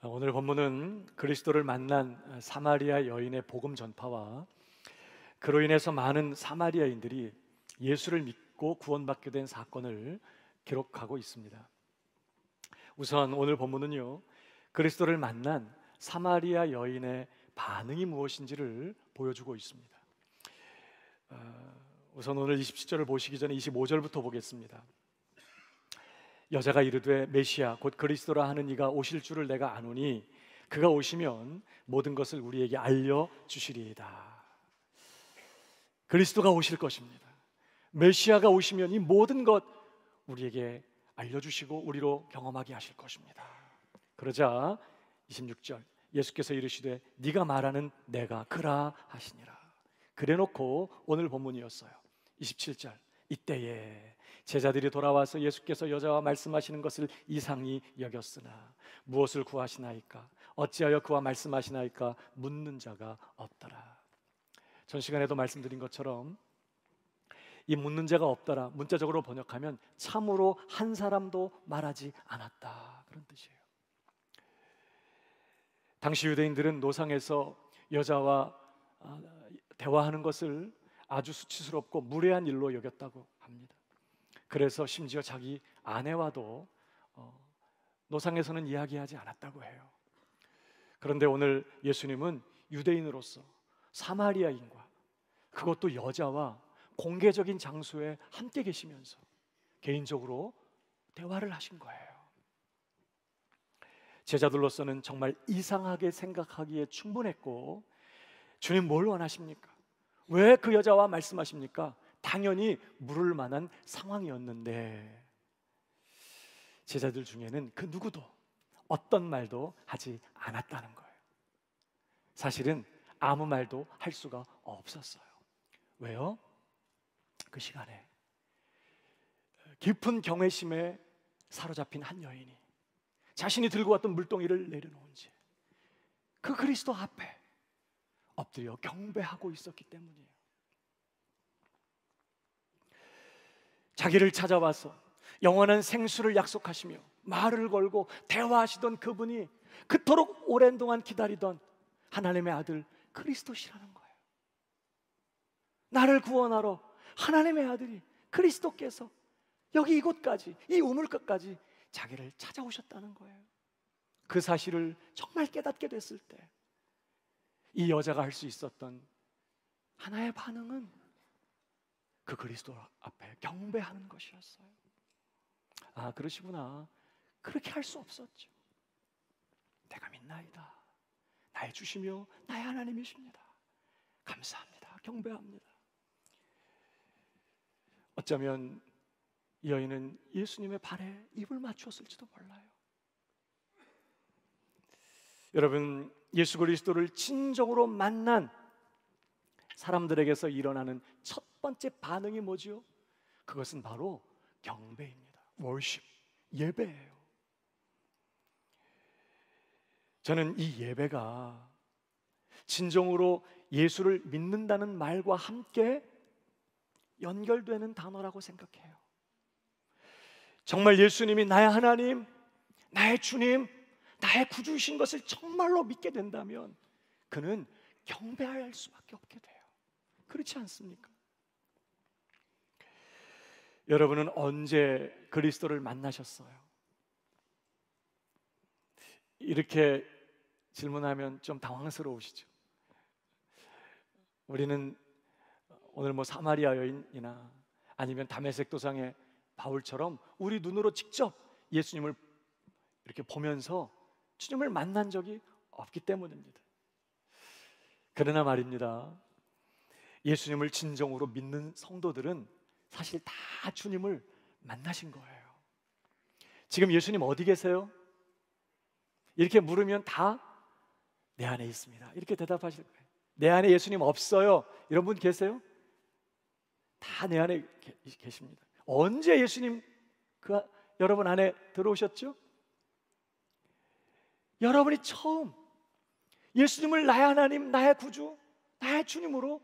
오늘 본문은 그리스도를 만난 사마리아 여인의 복음 전파와 그로 인해서 많은 사마리아인들이 예수를 믿고 구원받게 된 사건을 기록하고 있습니다. 우선 오늘 본문은요, 그리스도를 만난 사마리아 여인의 반응이 무엇인지를 보여주고 있습니다. 우선 오늘 27절을 보시기 전에 25절부터 보겠습니다. 여자가 이르되 메시아 곧 그리스도라 하는 이가 오실 줄을 내가 아노니 그가 오시면 모든 것을 우리에게 알려주시리이다. 그리스도가 오실 것입니다. 메시아가 오시면 이 모든 것 우리에게 알려주시고 우리로 경험하게 하실 것입니다. 그러자 26절 예수께서 이르시되 네가 말하는 내가 그라 하시니라. 그래놓고 오늘 본문이었어요. 27절 이때에 제자들이 돌아와서 예수께서 여자와 말씀하시는 것을 이상히 여겼으나 무엇을 구하시나이까 어찌하여 그와 말씀하시나이까 묻는 자가 없더라. 전 시간에도 말씀드린 것처럼 이 묻는 자가 없더라 문자적으로 번역하면 참으로 한 사람도 말하지 않았다, 그런 뜻이에요. 당시 유대인들은 노상에서 여자와 대화하는 것을 아주 수치스럽고 무례한 일로 여겼다고 합니다. 그래서 심지어 자기 아내와도 노상에서는 이야기하지 않았다고 해요. 그런데 오늘 예수님은 유대인으로서 사마리아인과 그것도 여자와 공개적인 장소에 함께 계시면서 개인적으로 대화를 하신 거예요. 제자들로서는 정말 이상하게 생각하기에 충분했고, 주님 뭘 원하십니까? 왜 그 여자와 말씀하십니까? 당연히 물을 만한 상황이었는데 제자들 중에는 그 누구도 어떤 말도 하지 않았다는 거예요. 사실은 아무 말도 할 수가 없었어요. 왜요? 그 시간에 깊은 경외심에 사로잡힌 한 여인이 자신이 들고 왔던 물동이를 내려놓은 채 그 그리스도 앞에 엎드려 경배하고 있었기 때문이에요. 자기를 찾아와서 영원한 생수를 약속하시며 말을 걸고 대화하시던 그분이 그토록 오랜 동안 기다리던 하나님의 아들 그리스도시라는 거예요. 나를 구원하러 하나님의 아들이 그리스도께서 여기 이곳까지, 이 우물가까지 자기를 찾아오셨다는 거예요. 그 사실을 정말 깨닫게 됐을 때 이 여자가 할 수 있었던 하나의 반응은 그 그리스도 앞에 경배하는 것이었어요. 아, 그러시구나. 그렇게 할 수 없었죠. 내가 믿나이다. 나의 주시며 나의 하나님이십니다. 감사합니다. 경배합니다. 어쩌면 이 여인은 예수님의 발에 입을 맞추었을지도 몰라요. 여러분, 예수 그리스도를 진정으로 만난 사람들에게서 일어나는 첫 번째 반응이 뭐죠? 그것은 바로 경배입니다. 월십, 예배예요. 저는 이 예배가 진정으로 예수를 믿는다는 말과 함께 연결되는 단어라고 생각해요. 정말 예수님이 나의 하나님, 나의 주님, 나의 구주이신 것을 정말로 믿게 된다면 그는 경배할 수밖에 없게 돼요. 그렇지 않습니까? 여러분은 언제 그리스도를 만나셨어요? 이렇게 질문하면 좀 당황스러우시죠? 우리는 오늘 뭐 사마리아 여인이나 아니면 다메섹 도상의 바울처럼 우리 눈으로 직접 예수님을 이렇게 보면서 주님을 만난 적이 없기 때문입니다. 그러나 말입니다, 예수님을 진정으로 믿는 성도들은 사실 다 주님을 만나신 거예요. 지금 예수님 어디 계세요? 이렇게 물으면 다 내 안에 있습니다, 이렇게 대답하실 거예요. 내 안에 예수님 없어요, 이런 분 계세요? 다 내 안에 계십니다. 언제 예수님 여러분 안에 들어오셨죠? 여러분이 처음 예수님을 나의 하나님, 나의 구주, 나의 주님으로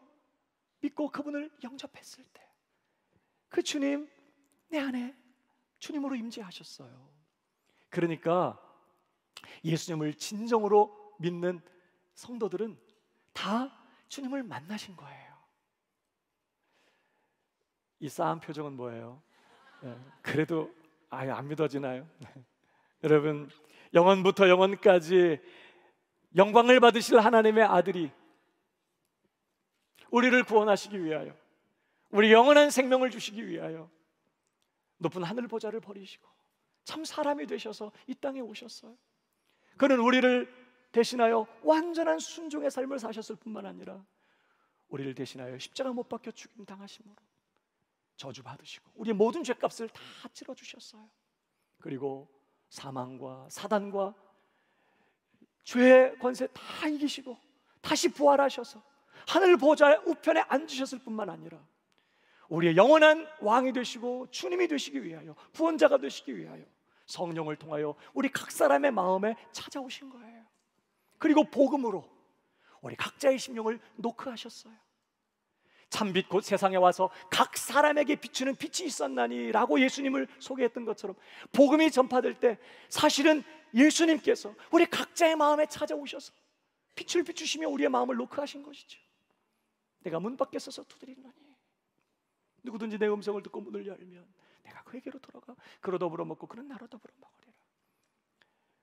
믿고 그분을 영접했을 때 그 주님 내 안에 주님으로 임재하셨어요. 그러니까 예수님을 진정으로 믿는 성도들은 다 주님을 만나신 거예요. 이 싸한 표정은 뭐예요? 그래도 아예 안 믿어지나요? 여러분, 영원부터 영원까지 영광을 받으실 하나님의 아들이 우리를 구원하시기 위하여, 우리 영원한 생명을 주시기 위하여 높은 하늘 보좌를 버리시고 참 사람이 되셔서 이 땅에 오셨어요. 그는 우리를 대신하여 완전한 순종의 삶을 사셨을 뿐만 아니라 우리를 대신하여 십자가 못 박혀 죽임 당하심으로 저주받으시고 우리의 모든 죄값을 다 치러주셨어요. 그리고 사망과 사단과 죄의 권세 다 이기시고 다시 부활하셔서 하늘 보좌의 우편에 앉으셨을 뿐만 아니라 우리의 영원한 왕이 되시고 주님이 되시기 위하여, 구원자가 되시기 위하여 성령을 통하여 우리 각 사람의 마음에 찾아오신 거예요. 그리고 복음으로 우리 각자의 심령을 노크하셨어요. 참빛 곧 세상에 와서 각 사람에게 비추는 빛이 있었나니 라고 예수님을 소개했던 것처럼 복음이 전파될 때 사실은 예수님께서 우리 각자의 마음에 찾아오셔서 빛을 비추시며 우리의 마음을 노크하신 것이죠. 내가 문 밖에 서서 두드리노니 누구든지 내 음성을 듣고 문을 열면 내가 그에게로 돌아가 그로 더불어 먹고 그는 나로 더불어 먹으리라.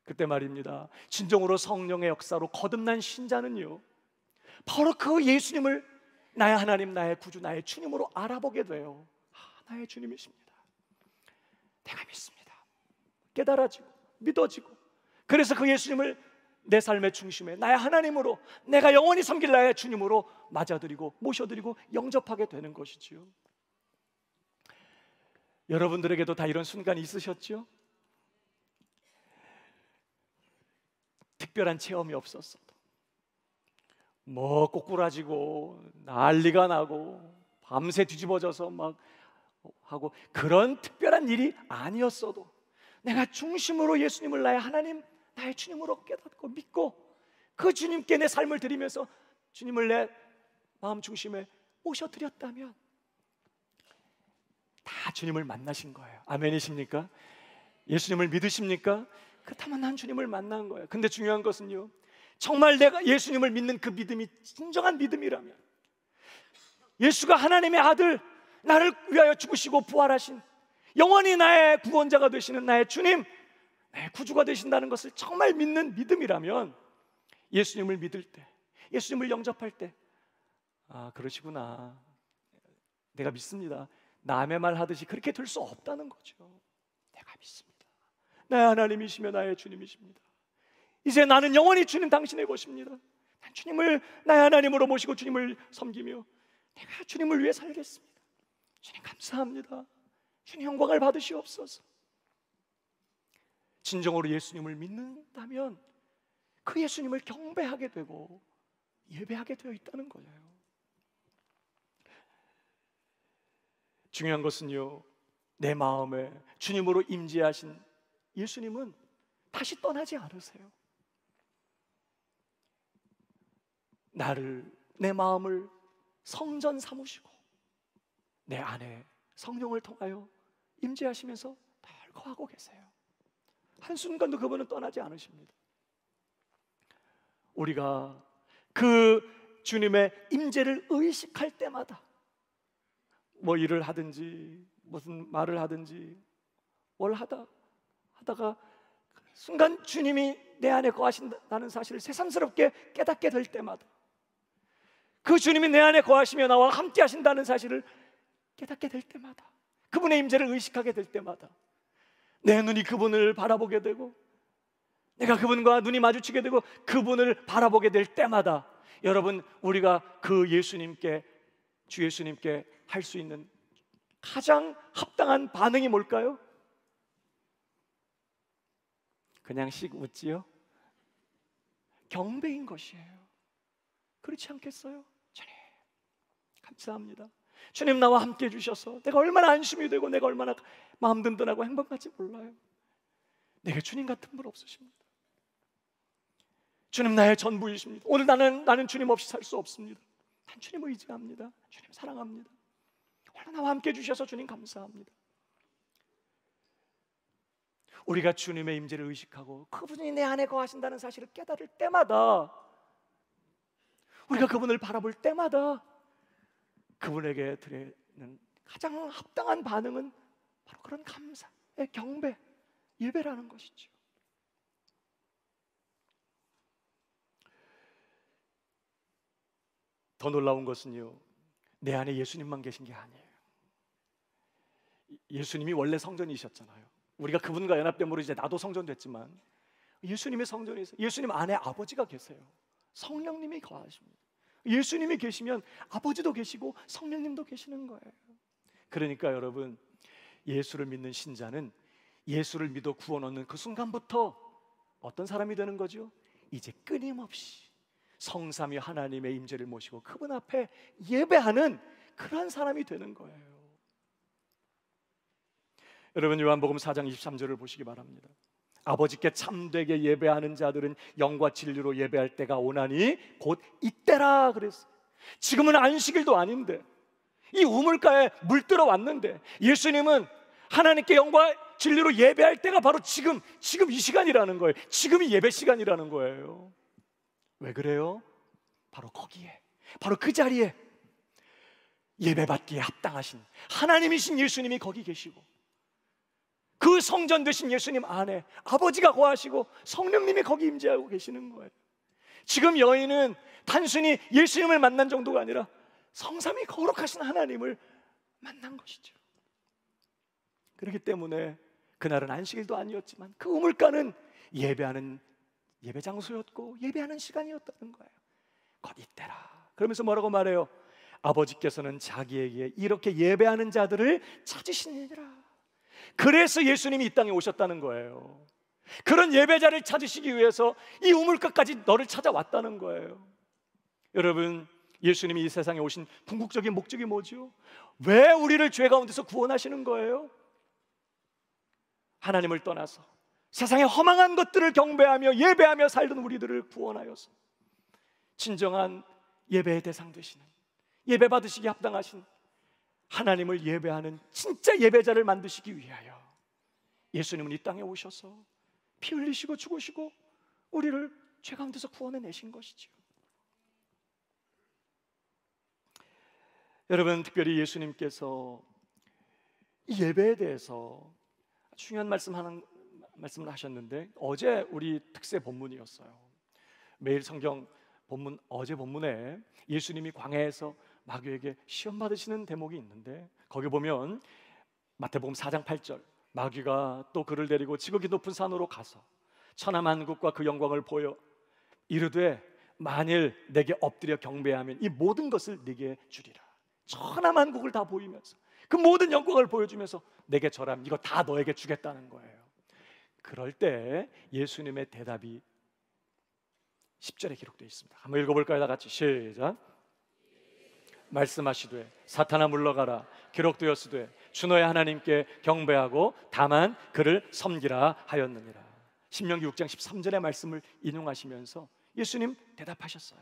그때 말입니다, 진정으로 성령의 역사로 거듭난 신자는요 바로 그 예수님을 나의 하나님, 나의 구주, 나의 주님으로 알아보게 돼요. 나의 주님이십니다. 내가 믿습니다. 깨달아지고 믿어지고, 그래서 그 예수님을 내 삶의 중심에 나의 하나님으로, 내가 영원히 섬길 나의 주님으로 맞아들이고 모셔드리고 영접하게 되는 것이지요. 여러분들에게도 다 이런 순간이 있으셨죠? 특별한 체험이 없었어도 뭐 꼬꾸라지고 난리가 나고 밤새 뒤집어져서 막 하고 그런 특별한 일이 아니었어도 내가 중심으로 예수님을 나의 하나님, 나의 주님으로 깨닫고 믿고 그 주님께 내 삶을 드리면서 주님을 내 마음 중심에 모셔드렸다면 다 주님을 만나신 거예요. 아멘이십니까? 예수님을 믿으십니까? 그렇다면 난 주님을 만난 거예요. 근데 중요한 것은요, 정말 내가 예수님을 믿는 그 믿음이 진정한 믿음이라면, 예수가 하나님의 아들, 나를 위하여 죽으시고 부활하신 영원히 나의 구원자가 되시는 나의 주님, 나의 구주가 되신다는 것을 정말 믿는 믿음이라면 예수님을 믿을 때, 예수님을 영접할 때, 아 그러시구나, 내가 믿습니다, 남의 말 하듯이 그렇게 될 수 없다는 거죠. 내가 믿습니다. 나의 하나님이시며 나의 주님이십니다. 이제 나는 영원히 주님 당신의 것입니다. 난 주님을 나의 하나님으로 모시고 주님을 섬기며 내가 주님을 위해 살겠습니다. 주님 감사합니다. 주님 영광을 받으시옵소서. 진정으로 예수님을 믿는다면 그 예수님을 경배하게 되고 예배하게 되어 있다는 거예요. 중요한 것은요, 내 마음에 주님으로 임재하신 예수님은 다시 떠나지 않으세요. 나를, 내 마음을 성전 삼으시고 내 안에 성령을 통하여 임재하시면서 늘 거하고 계세요. 한순간도 그분은 떠나지 않으십니다. 우리가 그 주님의 임재를 의식할 때마다 뭐 일을 하든지 무슨 말을 하든지 뭘 하다가 순간 주님이 내 안에 거하신다는 사실을 새삼스럽게 깨닫게 될 때마다, 그 주님이 내 안에 거하시며 나와 함께 하신다는 사실을 깨닫게 될 때마다, 그분의 임재를 의식하게 될 때마다 내 눈이 그분을 바라보게 되고 내가 그분과 눈이 마주치게 되고 그분을 바라보게 될 때마다, 여러분, 우리가 그 예수님께, 주 예수님께 할 수 있는 가장 합당한 반응이 뭘까요? 그냥 씩 웃지요? 경배인 것이에요. 그렇지 않겠어요? 주님 감사합니다. 주님 나와 함께 해주셔서 내가 얼마나 안심이 되고 내가 얼마나 마음 든든하고 행복할지 몰라요. 내게 주님 같은 분 없으십니다. 주님 나의 전부이십니다. 오늘 나는 주님 없이 살 수 없습니다. 난 주님을 의지합니다. 주님 사랑합니다. 오늘 나와 함께 해주셔서 주님 감사합니다. 우리가 주님의 임재를 의식하고 그분이 내 안에 거하신다는 사실을 깨달을 때마다, 우리가 그분을 바라볼 때마다 그분에게 드리는 가장 합당한 반응은 바로 그런 감사의 경배, 예배라는 것이죠. 더 놀라운 것은요, 내 안에 예수님만 계신 게 아니에요. 예수님이 원래 성전이셨잖아요. 우리가 그분과 연합됨으로 이제 나도 성전 됐지만, 예수님의 성전에 있어요. 예수님 안에 아버지가 계세요. 성령님이 거하십니다. 예수님이 계시면 아버지도 계시고 성령님도 계시는 거예요. 그러니까 여러분, 예수를 믿는 신자는 예수를 믿어 구원 얻는 그 순간부터 어떤 사람이 되는 거죠? 이제 끊임없이 성삼위 하나님의 임재를 모시고 그분 앞에 예배하는 그런 사람이 되는 거예요. 여러분, 요한복음 4장 23절을 보시기 바랍니다. 아버지께 참되게 예배하는 자들은 영과 진리로 예배할 때가 오나니 곧 이때라 그랬어요. 지금은 안식일도 아닌데, 이 우물가에 물들어 왔는데 예수님은 하나님께 영과 진리로 예배할 때가 바로 지금 이 시간이라는 거예요. 지금이 예배 시간이라는 거예요. 왜 그래요? 바로 거기에, 바로 그 자리에 예배받기에 합당하신 하나님이신 예수님이 거기 계시고, 그 성전 되신 예수님 안에 아버지가 거하시고 성령님이 거기 임재하고 계시는 거예요. 지금 여인은 단순히 예수님을 만난 정도가 아니라 성삼위 거룩하신 하나님을 만난 것이죠. 그렇기 때문에 그날은 안식일도 아니었지만 그 우물가는 예배하는 예배 장소였고 예배하는 시간이었다는 거예요. 곧 이때라. 그러면서 뭐라고 말해요? 아버지께서는 자기에게 이렇게 예배하는 자들을 찾으시느니라. 그래서 예수님이 이 땅에 오셨다는 거예요. 그런 예배자를 찾으시기 위해서 이 우물가까지 너를 찾아왔다는 거예요. 여러분, 예수님이 이 세상에 오신 궁극적인 목적이 뭐죠? 왜 우리를 죄 가운데서 구원하시는 거예요? 하나님을 떠나서 세상의 허망한 것들을 경배하며 예배하며 살던 우리들을 구원하여서 진정한 예배의 대상 되시는, 예배 받으시기 합당하신 하나님을 예배하는 진짜 예배자를 만드시기 위하여 예수님은 이 땅에 오셔서 피 흘리시고 죽으시고 우리를 죄 가운데서 구원해내신 것이죠. 여러분, 특별히 예수님께서 이 예배에 대해서 중요한 말씀을 하셨는데, 어제 우리 특세 본문이었어요. 매일 성경 본문, 어제 본문에 예수님이 광야에서 마귀에게 시험 받으시는 대목이 있는데, 거기 보면 마태복음 4장 8절, 마귀가 또 그를 데리고 지극히 높은 산으로 가서 천하만국과 그 영광을 보여 이르되 만일 내게 엎드려 경배하면 이 모든 것을 네게 주리라. 천하만국을 다 보이면서 그 모든 영광을 보여주면서 내게 절하면 이거 다 너에게 주겠다는 거예요. 그럴 때 예수님의 대답이 10절에 기록되어 있습니다. 한번 읽어볼까요? 다 같이 시작. 말씀하시되 사탄아 물러가라. 기록되었으되 주 너의 하나님께 경배하고 다만 그를 섬기라 하였느니라. 신명기 6장 13절의 말씀을 인용하시면서 예수님 대답하셨어요.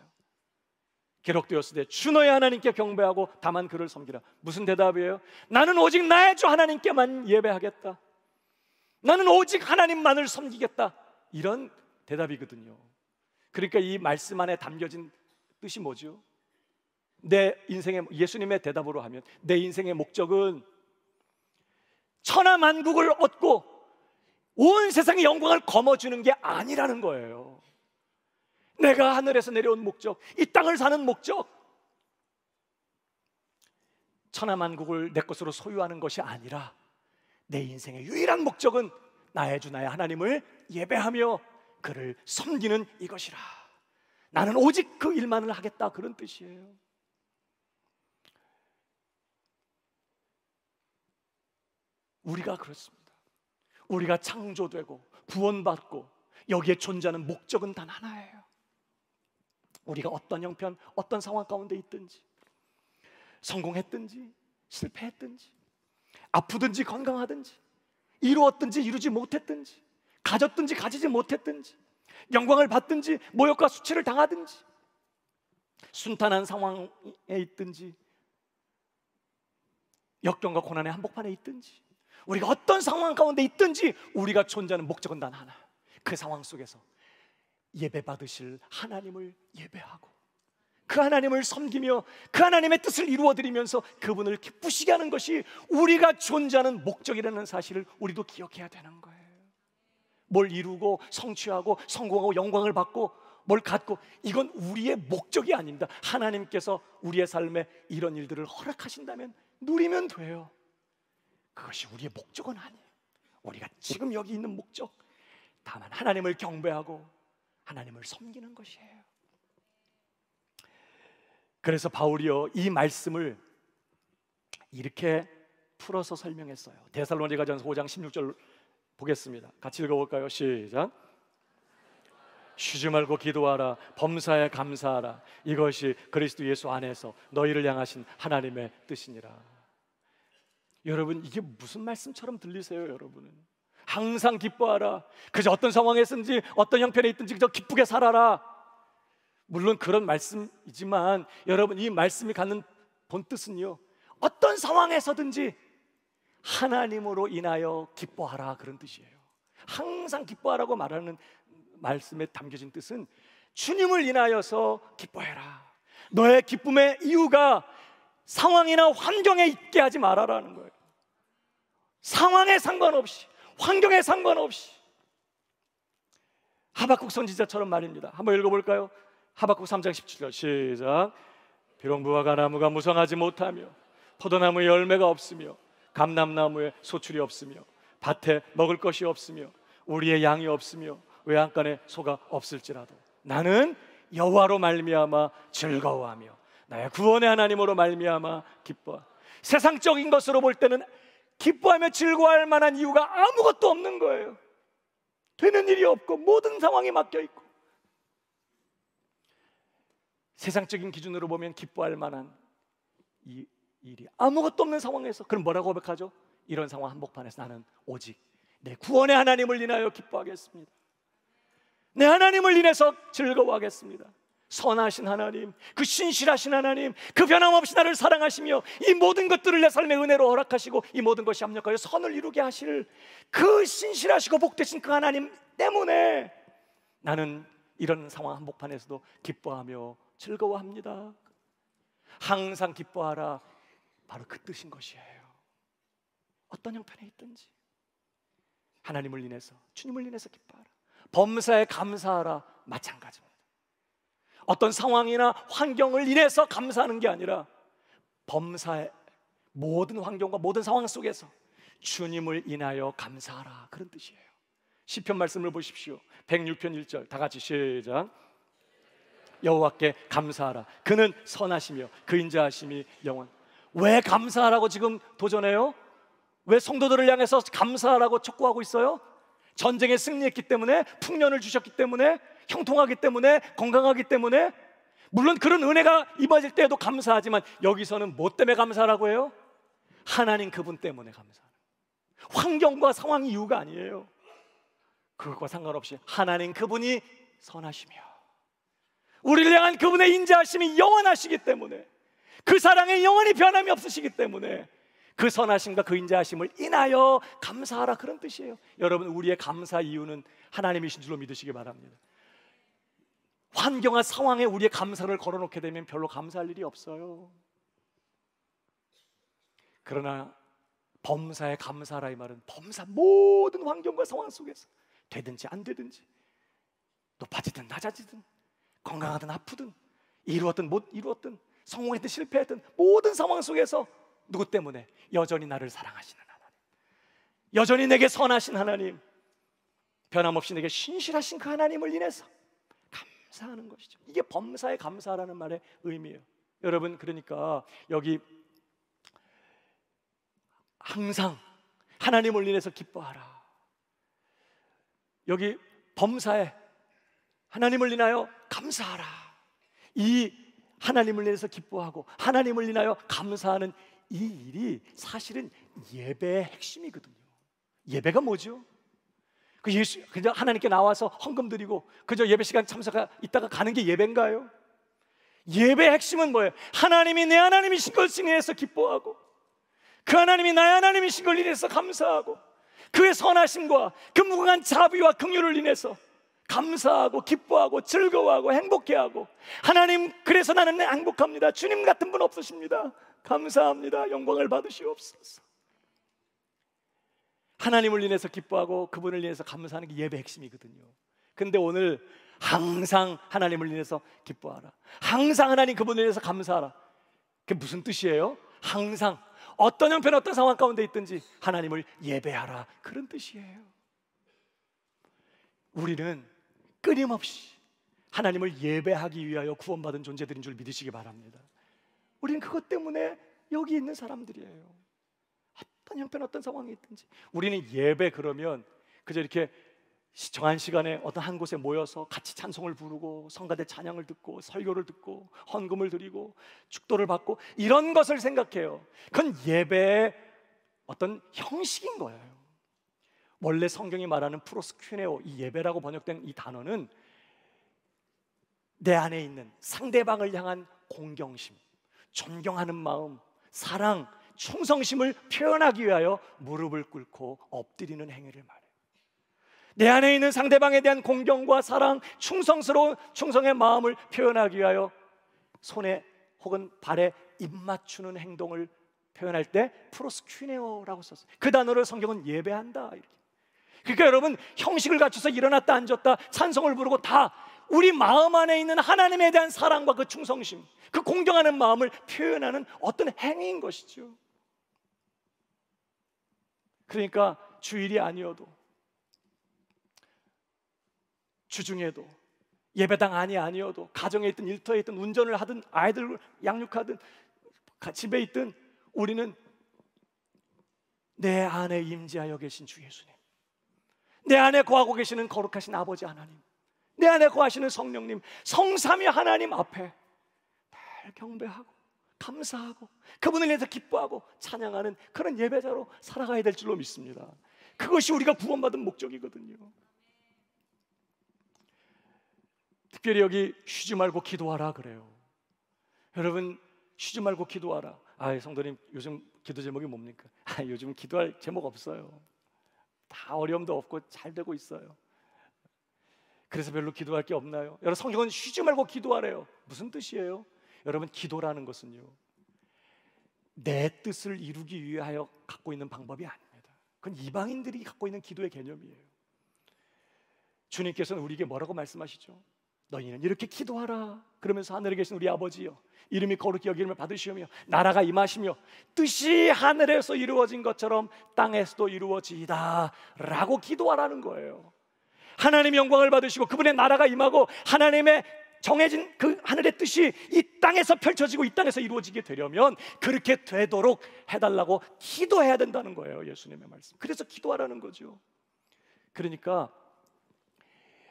기록되었으되 주 너의 하나님께 경배하고 다만 그를 섬기라. 무슨 대답이에요? 나는 오직 나의 주 하나님께만 예배하겠다. 나는 오직 하나님만을 섬기겠다. 이런 대답이거든요. 그러니까 이 말씀 안에 담겨진 뜻이 뭐죠? 내 인생의, 예수님의 대답으로 하면 내 인생의 목적은 천하만국을 얻고 온 세상의 영광을 거머쥐는 게 아니라는 거예요. 내가 하늘에서 내려온 목적, 이 땅을 사는 목적, 천하만국을 내 것으로 소유하는 것이 아니라 내 인생의 유일한 목적은 나의 주 나의 하나님을 예배하며 그를 섬기는 이것이라. 나는 오직 그 일만을 하겠다, 그런 뜻이에요. 우리가 그렇습니다. 우리가 창조되고 구원받고 여기에 존재하는 목적은 단 하나예요. 우리가 어떤 형편, 어떤 상황 가운데 있든지, 성공했든지 실패했든지, 아프든지 건강하든지, 이루었든지 이루지 못했든지, 가졌든지 가지지 못했든지, 영광을 받든지 모욕과 수치를 당하든지, 순탄한 상황에 있든지 역경과 고난의 한복판에 있든지, 우리가 어떤 상황 가운데 있든지 우리가 존재하는 목적은 단 하나. 그 상황 속에서 예배 받으실 하나님을 예배하고 그 하나님을 섬기며 그 하나님의 뜻을 이루어드리면서 그분을 기쁘시게 하는 것이 우리가 존재하는 목적이라는 사실을 우리도 기억해야 되는 거예요. 뭘 이루고 성취하고 성공하고 영광을 받고 뭘 갖고, 이건 우리의 목적이 아닙니다. 하나님께서 우리의 삶에 이런 일들을 허락하신다면 누리면 돼요. 그것이 우리의 목적은 아니에요. 우리가 지금 여기 있는 목적, 다만 하나님을 경배하고 하나님을 섬기는 것이에요. 그래서 바울이요, 이 말씀을 이렇게 풀어서 설명했어요. 데살로니가전서 5장 16절 보겠습니다. 같이 읽어볼까요? 시작. 쉬지 말고 기도하라. 범사에 감사하라. 이것이 그리스도 예수 안에서 너희를 향하신 하나님의 뜻이니라. 여러분, 이게 무슨 말씀처럼 들리세요? 여러분은 항상 기뻐하라. 그저 어떤 상황에서든지 어떤 형편에 있든지 그저 기쁘게 살아라. 물론 그런 말씀이지만 여러분, 이 말씀이 갖는 본뜻은요, 어떤 상황에서든지 하나님으로 인하여 기뻐하라, 그런 뜻이에요. 항상 기뻐하라고 말하는 말씀에 담겨진 뜻은 주님을 인하여서 기뻐해라. 너의 기쁨의 이유가 상황이나 환경에 있게 하지 말아라는 거예요. 상황에 상관없이, 환경에 상관없이. 하박국 선지자처럼 말입니다. 한번 읽어볼까요? 하박국 3장 17절 시작. 비록 무화과 나무가 무성하지 못하며 포도나무에 열매가 없으며 감람나무에 소출이 없으며 밭에 먹을 것이 없으며 우리의 양이 없으며 외양간에 소가 없을지라도 나는 여호와로 말미암아 즐거워하며 나의 구원의 하나님으로 말미암아 기뻐. 세상적인 것으로 볼 때는 기뻐하며 즐거워할 만한 이유가 아무것도 없는 거예요. 되는 일이 없고 모든 상황이 맡겨 있고. 세상적인 기준으로 보면 기뻐할 만한 이 일이 아무것도 없는 상황에서 그럼 뭐라고 고백하죠? 이런 상황 한복판에서 나는 오직 내 구원의 하나님을 인하여 기뻐하겠습니다. 내 하나님을 인해서 즐거워하겠습니다. 선하신 하나님, 그 신실하신 하나님, 그 변함없이 나를 사랑하시며 이 모든 것들을 내 삶의 은혜로 허락하시고 이 모든 것이 합력하여 선을 이루게 하실 그 신실하시고 복되신 그 하나님 때문에 나는 이런 상황 한복판에서도 기뻐하며 즐거워합니다. 항상 기뻐하라, 바로 그 뜻인 것이에요. 어떤 형편에 있든지 하나님을 인해서, 주님을 인해서 기뻐하라. 범사에 감사하라, 마찬가지입니다. 어떤 상황이나 환경을 인해서 감사하는 게 아니라 범사의 모든 환경과 모든 상황 속에서 주님을 인하여 감사하라, 그런 뜻이에요. 시편 말씀을 보십시오. 106편 1절 다 같이 시작. 여호와께 감사하라. 그는 선하시며 그 인자하심이 영원. 왜 감사하라고 지금 도전해요? 왜 성도들을 향해서 감사하라고 촉구하고 있어요? 전쟁에 승리했기 때문에, 풍년을 주셨기 때문에, 형통하기 때문에, 건강하기 때문에. 물론 그런 은혜가 임하실 때에도 감사하지만 여기서는 뭐 때문에 감사하라고 해요? 하나님 그분 때문에 감사하는, 환경과 상황이 이유가 아니에요. 그것과 상관없이 하나님 그분이 선하시며 우리를 향한 그분의 인자하심이 영원하시기 때문에, 그 사랑에 영원히 변함이 없으시기 때문에 그 선하심과 그 인자하심을 인하여 감사하라, 그런 뜻이에요. 여러분, 우리의 감사 이유는 하나님이신 줄로 믿으시기 바랍니다. 환경과 상황에 우리의 감사를 걸어놓게 되면 별로 감사할 일이 없어요. 그러나 범사에 감사하라, 이 말은 범사 모든 환경과 상황 속에서 되든지 안 되든지, 높아지든 낮아지든, 건강하든 아프든, 이루었든 못 이루었든, 성공했든 실패했든 모든 상황 속에서 누구 때문에? 여전히 나를 사랑하시는 하나님, 여전히 내게 선하신 하나님, 변함없이 내게 신실하신 그 하나님을 인해서 감사하는 것이죠. 이게 범사에 감사하라는 말의 의미예요. 여러분, 그러니까 여기 항상 하나님을 인해서 기뻐하라, 여기 범사에 하나님을 인하여 감사하라, 이 하나님을 인해서 기뻐하고 하나님을 인하여 감사하는 이 일이 사실은 예배의 핵심이거든요. 예배가 뭐죠? 그냥 하나님께 나와서 헌금 드리고 그저 예배 시간 참석하 있다가 가는 게 예배인가요? 예배의 핵심은 뭐예요? 하나님이 내 하나님이신 것을 인해서 기뻐하고 그 하나님이 나의 하나님이신 걸 인해서 감사하고, 그의 선하심과 그 무궁한 자비와 긍휼을 인해서 감사하고 기뻐하고 즐거워하고 행복해하고, 하나님 그래서 나는 행복합니다, 주님 같은 분 없으십니다, 감사합니다, 영광을 받으시옵소서. 하나님을 인해서 기뻐하고 그분을 인해서 감사하는 게 예배 핵심이거든요. 근데 오늘 항상 하나님을 인해서 기뻐하라, 항상 하나님 그분을 인해서 감사하라, 그게 무슨 뜻이에요? 항상 어떤 형편 어떤 상황 가운데 있든지 하나님을 예배하라, 그런 뜻이에요. 우리는 끊임없이 하나님을 예배하기 위하여 구원받은 존재들인 줄 믿으시기 바랍니다. 우리는 그것 때문에 여기 있는 사람들이에요. 어떤 형편 어떤 상황이 있든지 우리는 예배 그러면 그저 이렇게 정한 시간에 어떤 한 곳에 모여서 같이 찬송을 부르고 성가대 찬양을 듣고 설교를 듣고 헌금을 드리고 축도를 받고 이런 것을 생각해요. 그건 예배의 어떤 형식인 거예요. 원래 성경이 말하는 프로스큐네오, 이 예배라고 번역된 이 단어는 내 안에 있는 상대방을 향한 공경심, 존경하는 마음, 사랑, 충성심을 표현하기 위하여 무릎을 꿇고 엎드리는 행위를 말해요. 내 안에 있는 상대방에 대한 공경과 사랑, 충성의 마음을 표현하기 위하여 손에 혹은 발에 입 맞추는 행동을 표현할 때 프로스큐네오라고 썼어요. 그 단어를 성경은 예배한다 이렇게. 그러니까 여러분, 형식을 갖춰서 일어났다 앉았다 찬송을 부르고 다 우리 마음 안에 있는 하나님에 대한 사랑과 그 충성심, 그 공경하는 마음을 표현하는 어떤 행위인 것이죠. 그러니까 주일이 아니어도, 주중에도, 예배당 안이 아니어도, 가정에 있든 일터에 있든 운전을 하든 아이들 양육하든 집에 있든 우리는 내 안에 임재하여 계신 주 예수님, 내 안에 거하고 계시는 거룩하신 아버지 하나님, 내 안에 거하시는 성령님, 성삼위 하나님 앞에 늘 경배하고 감사하고 그분을 위해서 기뻐하고 찬양하는 그런 예배자로 살아가야 될 줄로 믿습니다. 그것이 우리가 구원받은 목적이거든요. 특별히 여기 쉬지 말고 기도하라 그래요. 여러분, 쉬지 말고 기도하라. 성도님 요즘 기도 제목이 뭡니까? 요즘 기도할 제목 없어요. 다 어려움도 없고 잘 되고 있어요. 그래서 별로 기도할 게 없나요? 여러분, 성경은 쉬지 말고 기도하래요. 무슨 뜻이에요? 여러분, 기도라는 것은요, 내 뜻을 이루기 위하여 갖고 있는 방법이 아닙니다. 그건 이방인들이 갖고 있는 기도의 개념이에요. 주님께서는 우리에게 뭐라고 말씀하시죠? 너희는 이렇게 기도하라. 그러면서 하늘에 계신 우리 아버지여, 이름이 거룩히 여김을 받으시오며 나라가 임하시며 뜻이 하늘에서 이루어진 것처럼 땅에서도 이루어지이다 라고 기도하라는 거예요. 하나님의 영광을 받으시고 그분의 나라가 임하고 하나님의 정해진 그 하늘의 뜻이 이 땅에서 펼쳐지고 이 땅에서 이루어지게 되려면 그렇게 되도록 해달라고 기도해야 된다는 거예요. 예수님의 말씀. 그래서 기도하라는 거죠. 그러니까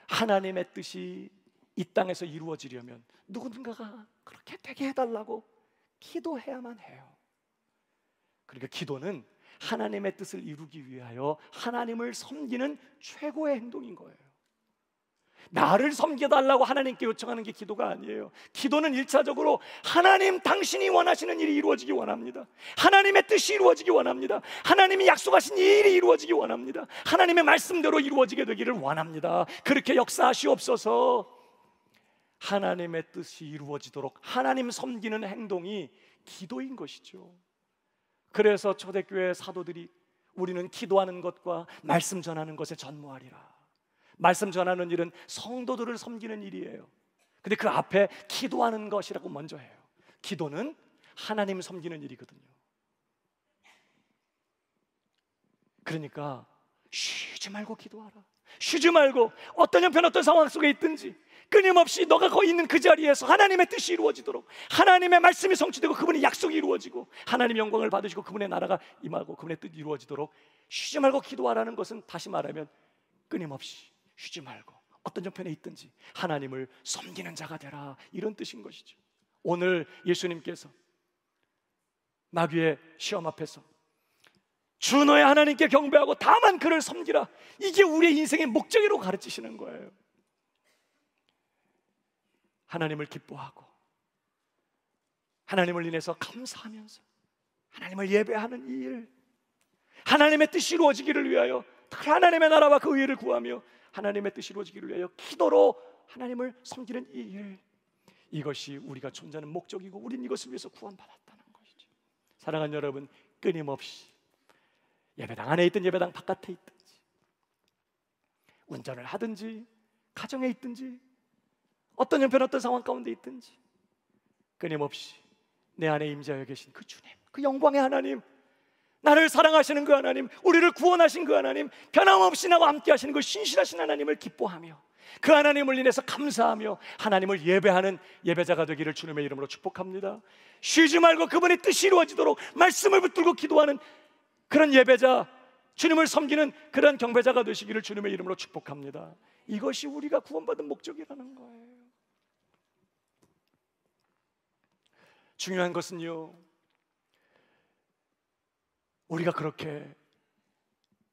하나님의 뜻이 이 땅에서 이루어지려면 누군가가 그렇게 되게 해달라고 기도해야만 해요. 그러니까 기도는 하나님의 뜻을 이루기 위하여 하나님을 섬기는 최고의 행동인 거예요. 나를 섬겨달라고 하나님께 요청하는 게 기도가 아니에요. 기도는 1차적으로 하나님 당신이 원하시는 일이 이루어지기 원합니다. 하나님의 뜻이 이루어지기 원합니다. 하나님이 약속하신 이 일이 이루어지기 원합니다. 하나님의 말씀대로 이루어지게 되기를 원합니다. 그렇게 역사하시옵소서. 하나님의 뜻이 이루어지도록 하나님 섬기는 행동이 기도인 것이죠. 그래서 초대교회 사도들이 우리는 기도하는 것과 말씀 전하는 것에 전무하리라. 말씀 전하는 일은 성도들을 섬기는 일이에요. 근데 그 앞에 기도하는 것이라고 먼저 해요. 기도는 하나님 섬기는 일이거든요. 그러니까 쉬지 말고 기도하라. 쉬지 말고 어떤 형편 어떤 상황 속에 있든지 끊임없이 너가 거기 있는 그 자리에서 하나님의 뜻이 이루어지도록, 하나님의 말씀이 성취되고 그분의 약속이 이루어지고 하나님의 영광을 받으시고 그분의 나라가 임하고 그분의 뜻이 이루어지도록 쉬지 말고 기도하라는 것은, 다시 말하면 끊임없이 쉬지 말고 어떤 형편에 있든지 하나님을 섬기는 자가 되라, 이런 뜻인 것이죠. 오늘 예수님께서 마귀의 시험 앞에서 주 너의 하나님께 경배하고 다만 그를 섬기라, 이게 우리의 인생의 목적이라고 가르치시는 거예요. 하나님을 기뻐하고 하나님을 인해서 감사하면서 하나님을 예배하는 이 일, 하나님의 뜻이 이루어지기를 위하여 하나님의 나라와 그 의를 구하며 하나님의 뜻이 이루어지기를 위하여 기도로 하나님을 섬기는 이 일, 이것이 우리가 존재하는 목적이고 우린 이것을 위해서 구원받았다는 것이죠. 사랑하는 여러분, 끊임없이 예배당 안에 있든 예배당 바깥에 있든지, 운전을 하든지 가정에 있든지 어떤 형편 어떤 상황 가운데 있든지 끊임없이 내 안에 임재하여 계신 그 주님, 그 영광의 하나님, 나를 사랑하시는 그 하나님, 우리를 구원하신 그 하나님, 변함없이 나와 함께 하시는 그 신실하신 하나님을 기뻐하며 그 하나님을 인해서 감사하며 하나님을 예배하는 예배자가 되기를 주님의 이름으로 축복합니다. 쉬지 말고 그분의 뜻이 이루어지도록 말씀을 붙들고 기도하는 그런 예배자, 주님을 섬기는 그런 경배자가 되시기를 주님의 이름으로 축복합니다. 이것이 우리가 구원받은 목적이라는 거예요. 중요한 것은요, 우리가 그렇게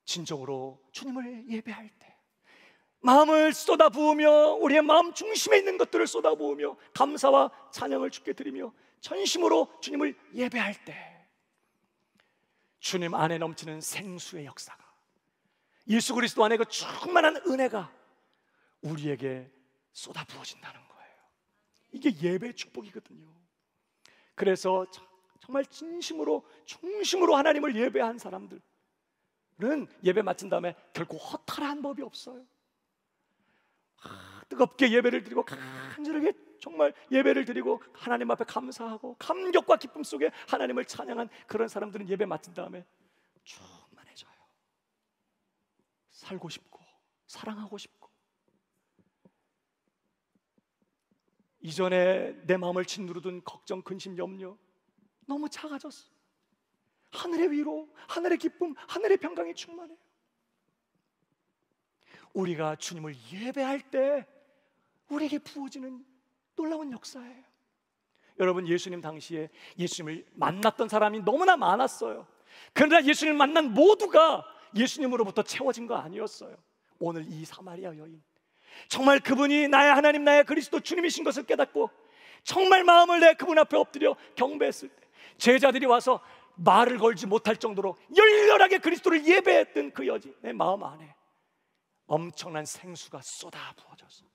진정으로 주님을 예배할 때 마음을 쏟아부으며 우리의 마음 중심에 있는 것들을 쏟아부으며 감사와 찬양을 주께 드리며 전심으로 주님을 예배할 때 주님 안에 넘치는 생수의 역사가, 예수 그리스도 안에 그 충만한 은혜가 우리에게 쏟아부어진다는 거예요. 이게 예배의 축복이거든요. 그래서 정말 진심으로 중심으로 하나님을 예배한 사람들은 예배 마친 다음에 결코 허탈한 법이 없어요. 뜨겁게 예배를 드리고 간절하게 정말 예배를 드리고 하나님 앞에 감사하고 감격과 기쁨 속에 하나님을 찬양한 그런 사람들은 예배 마친 다음에 충만해져요. 살고 싶고 사랑하고 싶고, 이전에 내 마음을 짓누르던 걱정, 근심, 염려 너무 작아졌어. 하늘의 위로, 하늘의 기쁨, 하늘의 평강이 충만해요. 우리가 주님을 예배할 때 우리에게 부어지는 놀라운 역사예요. 여러분, 예수님 당시에 예수님을 만났던 사람이 너무나 많았어요. 그러나 예수님을 만난 모두가 예수님으로부터 채워진 거 아니었어요. 오늘 이 사마리아 여인, 정말 그분이 나의 하나님, 나의 그리스도 주님이신 것을 깨닫고 정말 마음을 내 그분 앞에 엎드려 경배했을 때 제자들이 와서 말을 걸지 못할 정도로 열렬하게 그리스도를 예배했던 그 여인의 마음 안에 엄청난 생수가 쏟아 부어져서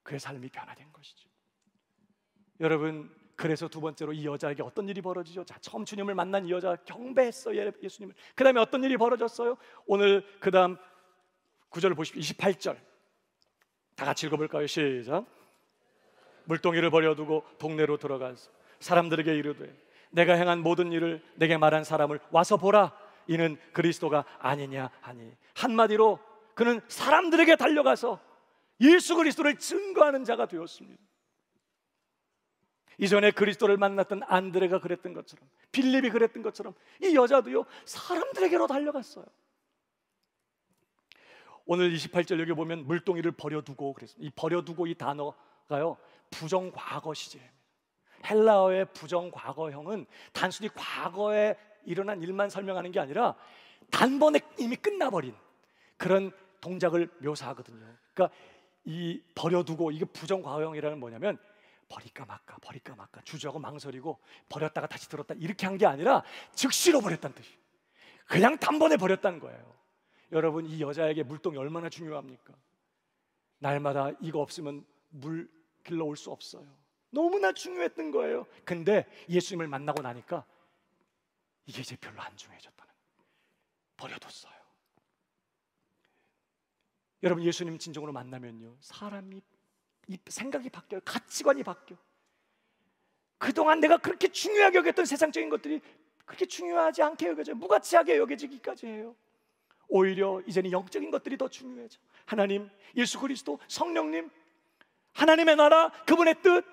그의 삶이 변화된 것이죠. 여러분, 그래서 두 번째로 이 여자에게 어떤 일이 벌어지죠? 자, 처음 주님을 만난 이 여자 경배했어요, 예수님을. 그 다음에 어떤 일이 벌어졌어요? 오늘 그 다음 구절을 보십시오. 28절 다 같이 읽어볼까요? 시작. 물동이를 버려두고 동네로 들어가서 사람들에게 이르되 내가 행한 모든 일을 내게 말한 사람을 와서 보라, 이는 그리스도가 아니냐 하니. 한마디로 그는 사람들에게 달려가서 예수 그리스도를 증거하는 자가 되었습니다. 이전에 그리스도를 만났던 안드레가 그랬던 것처럼, 빌립이 그랬던 것처럼 이 여자도요 사람들에게로 달려갔어요. 오늘 28절 여기 보면 물동이를 버려두고 그랬습니다. 이 버려두고 이 단어가요 부정과거 시제입니다. 헬라어의 부정과거형은 단순히 과거에 일어난 일만 설명하는 게 아니라 단번에 이미 끝나버린 그런 동작을 묘사하거든요. 그러니까 이 버려두고, 이게 부정과거형이라는 뭐냐면 버릴까 말까 주저하고 망설이고 버렸다가 다시 들었다 이렇게 한 게 아니라 즉시로 버렸다는 뜻이에요. 그냥 단번에 버렸다는 거예요. 여러분, 이 여자에게 물동이 얼마나 중요합니까? 날마다 이거 없으면 물 길러 올 수 없어요. 너무나 중요했던 거예요. 근데 예수님을 만나고 나니까 이게 이제 별로 안 중요해졌다는 거예요. 버려뒀어요. 여러분, 예수님 진정으로 만나면요 사람이 생각이 바뀌어요. 가치관이 바뀌어. 그동안 내가 그렇게 중요하게 여겼던 세상적인 것들이 그렇게 중요하지 않게 여겨져요. 무가치하게 여겨지기까지 해요. 오히려 이제는 영적인 것들이 더 중요해져. 하나님, 예수 그리스도, 성령님, 하나님의 나라, 그분의 뜻,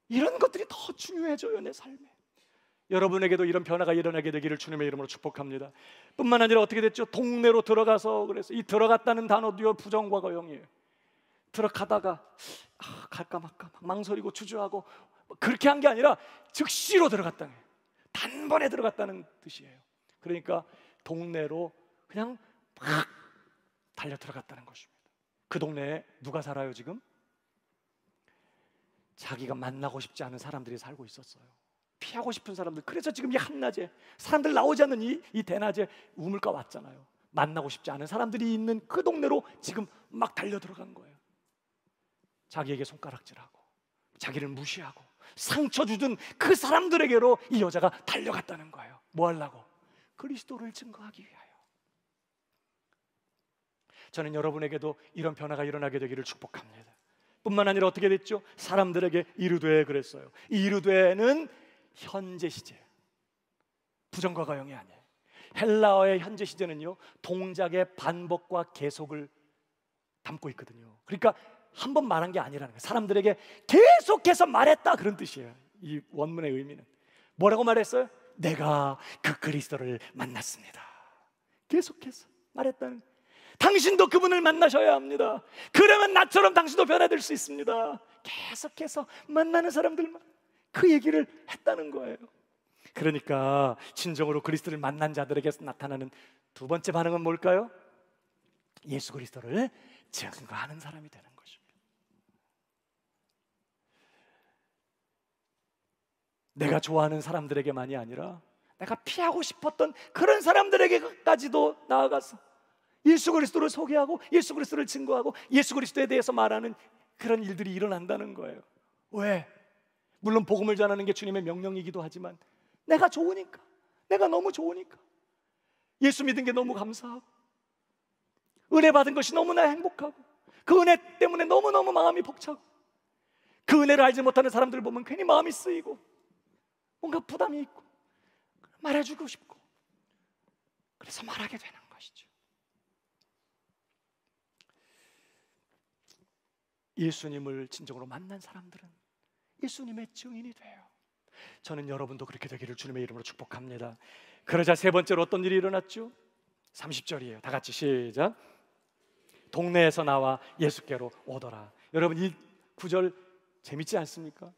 이런 것들이 더 중요해져요, 내 삶에. 여러분에게도 이런 변화가 일어나게 되기를 주님의 이름으로 축복합니다. 뿐만 아니라 어떻게 됐죠? 동네로 들어가서, 그래서 이 들어갔다는 단어도요 부정과거형이에요. 들어가다가 갈까 말까 망설이고 주저하고 그렇게 한 게 아니라 즉시로 들어갔다는 거예요. 단번에 들어갔다는 뜻이에요. 그러니까 동네로 그냥 막 달려 들어갔다는 것입니다. 그 동네에 누가 살아요 지금? 자기가 만나고 싶지 않은 사람들이 살고 있었어요. 피하고 싶은 사람들. 그래서 지금 이 한낮에 사람들 나오지 않는 이 대낮에 우물가 왔잖아요. 만나고 싶지 않은 사람들이 있는 그 동네로 지금 막 달려 들어간 거예요. 자기에게 손가락질하고 자기를 무시하고 상처 주던 그 사람들에게로 이 여자가 달려갔다는 거예요. 뭐 하려고? 그리스도를 증거하기 위하여. 저는 여러분에게도 이런 변화가 일어나게 되기를 축복합니다. 뿐만 아니라 어떻게 됐죠? 사람들에게 이르되 그랬어요. 이 이르되는 현재 시제, 부정과 가용이 아니에요. 헬라어의 현재 시제는요, 동작의 반복과 계속을 담고 있거든요. 그러니까 한 번 말한 게 아니라는 거예요. 사람들에게 계속해서 말했다, 그런 뜻이에요. 이 원문의 의미는 뭐라고 말했어요? 내가 그 그리스도를 만났습니다. 계속해서 말했다는 거예요. 당신도 그분을 만나셔야 합니다. 그러면 나처럼 당신도 변화될 수 있습니다. 계속해서 만나는 사람들만 그 얘기를 했다는 거예요. 그러니까 진정으로 그리스도를 만난 자들에게서 나타나는 두 번째 반응은 뭘까요? 예수 그리스도를 증거하는 사람이 되는 것입니다. 내가 좋아하는 사람들에게만이 아니라 내가 피하고 싶었던 그런 사람들에게까지도 나아가서 예수 그리스도를 소개하고 예수 그리스도를 증거하고 예수 그리스도에 대해서 말하는 그런 일들이 일어난다는 거예요. 왜? 물론 복음을 전하는 게 주님의 명령이기도 하지만 내가 좋으니까, 내가 너무 좋으니까, 예수 믿은 게 너무 감사하고 은혜 받은 것이 너무나 행복하고 그 은혜 때문에 너무너무 마음이 벅차고 그 은혜를 알지 못하는 사람들을 보면 괜히 마음이 쓰이고 뭔가 부담이 있고 말해주고 싶고 그래서 말하게 되는 것이죠. 예수님을 진정으로 만난 사람들은 예수님의 증인이 돼요. 저는 여러분도 그렇게 되기를 주님의 이름으로 축복합니다. 그러자 세 번째로 어떤 일이 일어났죠? 30절이에요. 다 같이 시작. 동네에서 나와 예수께로 오더라. 여러분 이 구절 재밌지 않습니까?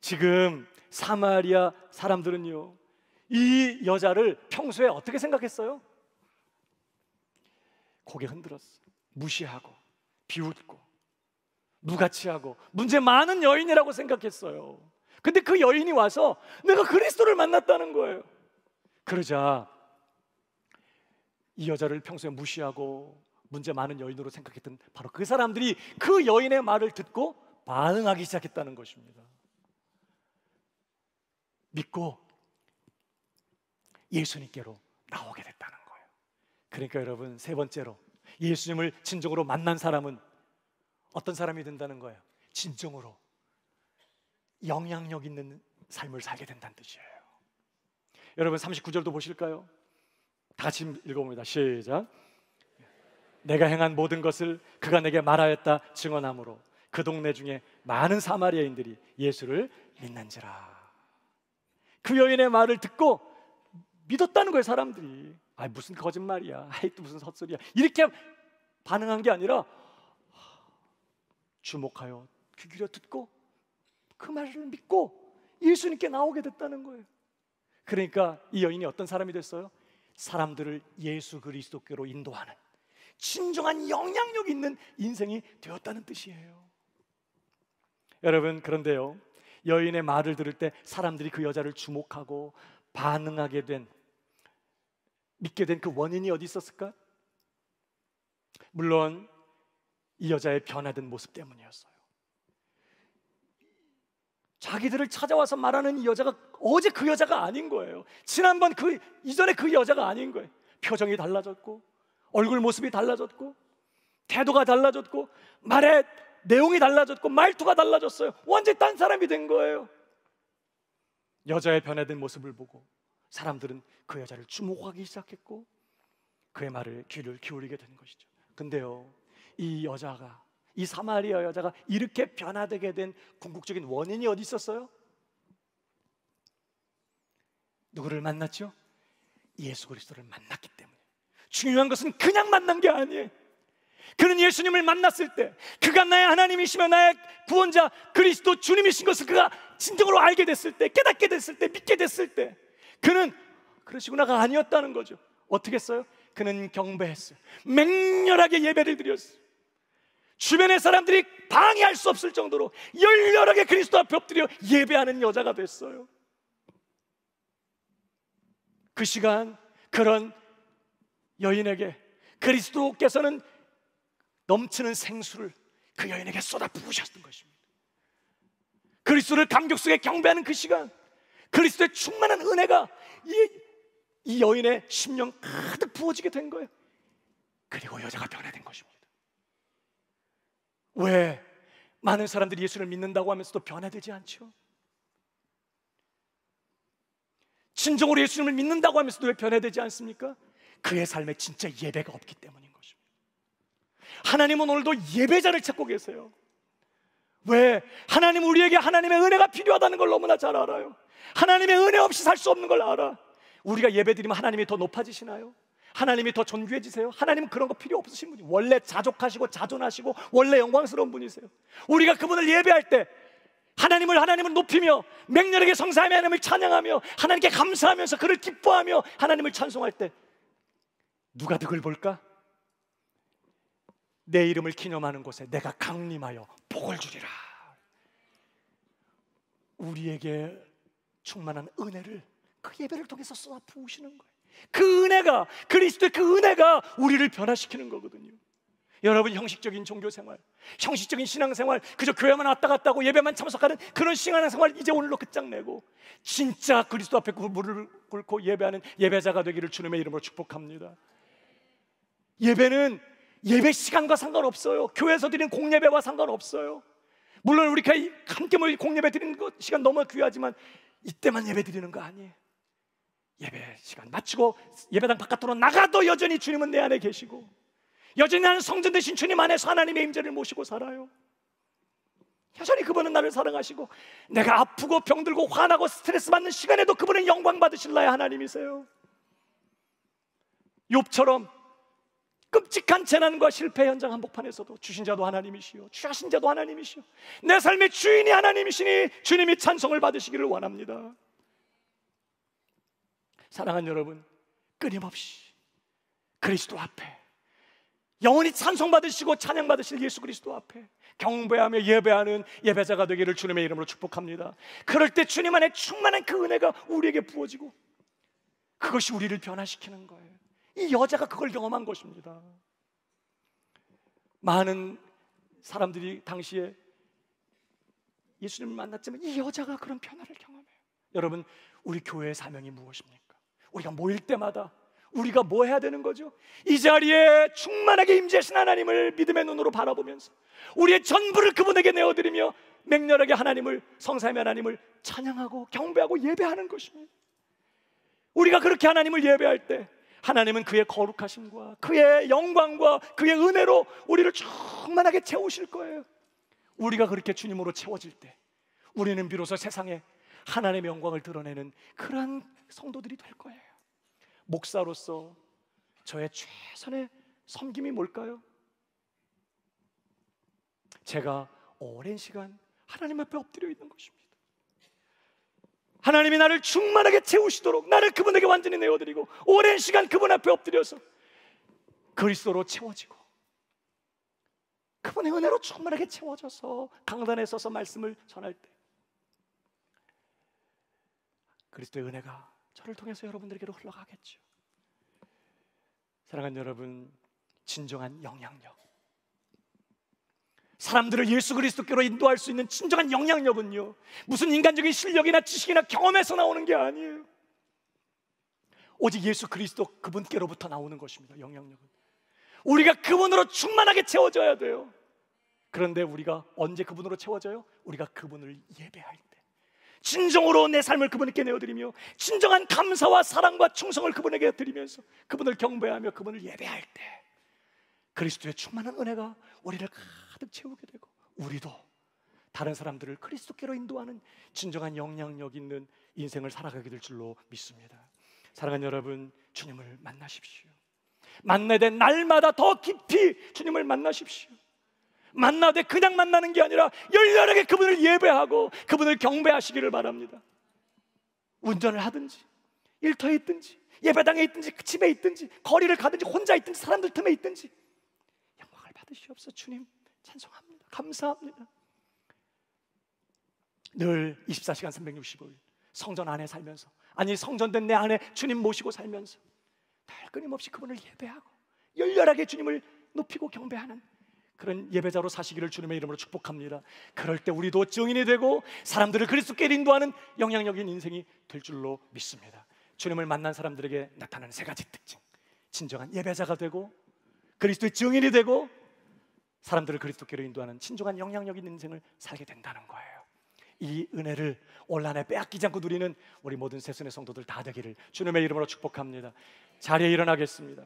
지금 사마리아 사람들은요, 이 여자를 평소에 어떻게 생각했어요? 고개 흔들었어. 무시하고 비웃고 무가치하고 문제 많은 여인이라고 생각했어요. 근데 그 여인이 와서 내가 그리스도를 만났다는 거예요. 그러자 이 여자를 평소에 무시하고 문제 많은 여인으로 생각했던 바로 그 사람들이 그 여인의 말을 듣고 반응하기 시작했다는 것입니다. 믿고 예수님께로 나오게 됐다는 거예요. 그러니까 여러분 세 번째로 예수님을 진정으로 만난 사람은 어떤 사람이 된다는 거예요? 진정으로 영향력 있는 삶을 살게 된다는 뜻이에요. 여러분 39절도 보실까요? 다 같이 읽어봅니다. 시작. 내가 행한 모든 것을 그가 내게 말하였다 증언하므로 그 동네 중에 많은 사마리아인들이 예수를 믿는지라. 그 여인의 말을 듣고 믿었다는 거예요. 사람들이 무슨 거짓말이야, 또 무슨 헛소리야, 이렇게 반응한 게 아니라 주목하여 귀 기울여 듣고 그 말을 믿고 예수님께 나오게 됐다는 거예요. 그러니까 이 여인이 어떤 사람이 됐어요? 사람들을 예수 그리스도께로 인도하는 진정한 영향력 있는 인생이 되었다는 뜻이에요. 여러분 그런데요, 여인의 말을 들을 때 사람들이 그 여자를 주목하고 반응하게 된, 믿게 된 그 원인이 어디 있었을까? 물론 이 여자의 변화된 모습 때문이었어요. 자기들을 찾아와서 말하는 이 여자가 어제 그 여자가 아닌 거예요. 지난번 그 이전에 그 여자가 아닌 거예요. 표정이 달라졌고 얼굴 모습이 달라졌고 태도가 달라졌고 말의 내용이 달라졌고 말투가 달라졌어요. 완전히 딴 사람이 된 거예요. 여자의 변화된 모습을 보고 사람들은 그 여자를 주목하기 시작했고 그의 말을 귀를 기울이게 된 것이죠. 근데요, 이 여자가, 이 사마리아 여자가 이렇게 변화되게 된 궁극적인 원인이 어디 있었어요? 누구를 만났죠? 예수 그리스도를 만났기 때문에. 중요한 것은 그냥 만난 게 아니에요. 그는 예수님을 만났을 때, 그가 나의 하나님이시며 나의 구원자 그리스도 주님이신 것을 그가 진정으로 알게 됐을 때, 깨닫게 됐을 때, 믿게 됐을 때, 그는 그러시구나가 아니었다는 거죠. 어떻게 했어요? 그는 경배했어요. 맹렬하게 예배를 드렸어요. 주변의 사람들이 방해할 수 없을 정도로 열렬하게 그리스도 앞에 엎드려 예배하는 여자가 됐어요. 그 시간 그런 여인에게 그리스도께서는 넘치는 생수를 그 여인에게 쏟아 부으셨던 것입니다. 그리스도를 감격 속에 경배하는 그 시간, 그리스도의 충만한 은혜가 이 여인의 심령 가득 부어지게 된 거예요. 그리고 여자가 변화된 것입니다. 왜 많은 사람들이 예수를 믿는다고 하면서도 변화되지 않죠? 진정으로 예수님을 믿는다고 하면서도 왜 변화되지 않습니까? 그의 삶에 진짜 예배가 없기 때문인 것입니다. 하나님은 오늘도 예배자를 찾고 계세요. 왜? 하나님 우리에게 하나님의 은혜가 필요하다는 걸 너무나 잘 알아요. 하나님의 은혜 없이 살 수 없는 걸 알아. 우리가 예배드리면 하나님이 더 높아지시나요? 하나님이 더 존귀해지세요? 하나님은 그런 거 필요 없으신 분이 원래 자족하시고 자존하시고 원래 영광스러운 분이세요. 우리가 그분을 예배할 때 하나님을 높이며 맹렬하게 성사하며 하나님을 찬양하며 하나님께 감사하면서 그를 기뻐하며 하나님을 찬송할 때 누가 득을 볼까? 내 이름을 기념하는 곳에 내가 강림하여 복을 주리라. 우리에게 충만한 은혜를 그 예배를 통해서 쏟아 부으시는 거예요. 그 은혜가, 그리스도의 그 은혜가 우리를 변화시키는 거거든요. 여러분, 형식적인 종교생활, 형식적인 신앙생활, 그저 교회만 왔다 갔다 하고 예배만 참석하는 그런 신앙생활 이제 오늘로 끝장내고 진짜 그리스도 앞에 무릎을 꿇고 예배하는 예배자가 되기를 주님의 이름으로 축복합니다. 예배는 예배 시간과 상관없어요. 교회에서 드리는 공예배와 상관없어요. 물론 우리가 함께 모여 공예배 드리는 것 시간 너무 귀하지만 이때만 예배 드리는 거 아니에요. 예배 시간 마치고 예배당 바깥으로 나가도 여전히 주님은 내 안에 계시고 여전히 나는 성전 되신 주님 안에서 하나님의 임재를 모시고 살아요. 여전히 그분은 나를 사랑하시고 내가 아프고 병들고 화나고 스트레스 받는 시간에도 그분은 영광 받으실 나의 하나님이세요. 욥처럼 끔찍한 재난과 실패 현장 한복판에서도 주신 자도 하나님이시요 취하신 자도 하나님이시요 내 삶의 주인이 하나님이시니 주님이 찬송을 받으시기를 원합니다. 사랑하는 여러분, 끊임없이 그리스도 앞에 영원히 찬송받으시고 찬양받으실 예수 그리스도 앞에 경배하며 예배하는 예배자가 되기를 주님의 이름으로 축복합니다. 그럴 때 주님 안에 충만한 그 은혜가 우리에게 부어지고 그것이 우리를 변화시키는 거예요. 이 여자가 그걸 경험한 것입니다. 많은 사람들이 당시에 예수님을 만났지만 이 여자가 그런 변화를 경험해요. 여러분, 우리 교회의 사명이 무엇입니까? 우리가 모일 때마다 우리가 뭐 해야 되는 거죠? 이 자리에 충만하게 임재하신 하나님을 믿음의 눈으로 바라보면서 우리의 전부를 그분에게 내어드리며 맹렬하게 하나님을, 성삼위 하나님을 찬양하고 경배하고 예배하는 것입니다. 우리가 그렇게 하나님을 예배할 때 하나님은 그의 거룩하심과 그의 영광과 그의 은혜로 우리를 충만하게 채우실 거예요. 우리가 그렇게 주님으로 채워질 때 우리는 비로소 세상에 하나님의 영광을 드러내는 그러한 성도들이 될 거예요. 목사로서 저의 최선의 섬김이 뭘까요? 제가 오랜 시간 하나님 앞에 엎드려 있는 것입니다. 하나님이 나를 충만하게 채우시도록 나를 그분에게 완전히 내어드리고 오랜 시간 그분 앞에 엎드려서 그리스도로 채워지고 그분의 은혜로 충만하게 채워져서 강단에 서서 말씀을 전할 때 그리스도의 은혜가 저를 통해서 여러분들에게로 흘러가겠죠. 사랑하는 여러분, 진정한 영향력, 사람들을 예수 그리스도께로 인도할 수 있는 진정한 영향력은요, 무슨 인간적인 실력이나 지식이나 경험에서 나오는 게 아니에요. 오직 예수 그리스도 그분께로부터 나오는 것입니다. 영향력은 우리가 그분으로 충만하게 채워져야 돼요. 그런데 우리가 언제 그분으로 채워져요? 우리가 그분을 예배할 때, 진정으로 내 삶을 그분께 내어드리며 진정한 감사와 사랑과 충성을 그분에게 드리면서 그분을 경배하며 그분을 예배할 때 그리스도의 충만한 은혜가 우리를 가득 채우게 되고 우리도 다른 사람들을 그리스도께로 인도하는 진정한 영향력 있는 인생을 살아가게 될 줄로 믿습니다. 사랑하는 여러분, 주님을 만나십시오. 만나야 될 날마다 더 깊이 주님을 만나십시오. 만나되 그냥 만나는 게 아니라 열렬하게 그분을 예배하고 그분을 경배하시기를 바랍니다. 운전을 하든지 일터에 있든지 예배당에 있든지 집에 있든지 거리를 가든지 혼자 있든지 사람들 틈에 있든지 영광을 받으시옵소서. 주님, 찬송합니다. 감사합니다. 늘 24시간 365일 성전 안에 살면서, 아니 성전된 내 안에 주님 모시고 살면서 늘 끊임없이 그분을 예배하고 열렬하게 주님을 높이고 경배하는 그런 예배자로 사시기를 주님의 이름으로 축복합니다. 그럴 때 우리도 증인이 되고 사람들을 그리스도께 인도하는 영향력인 인생이 될 줄로 믿습니다. 주님을 만난 사람들에게 나타나는 세 가지 특징: 진정한 예배자가 되고 그리스도의 증인이 되고 사람들을 그리스도께로 인도하는 진정한 영향력인 인생을 살게 된다는 거예요. 이 은혜를 올 한 해 빼앗기지 않고 누리는 우리 모든 새순의 성도들 다 되기를 주님의 이름으로 축복합니다. 자리에 일어나겠습니다.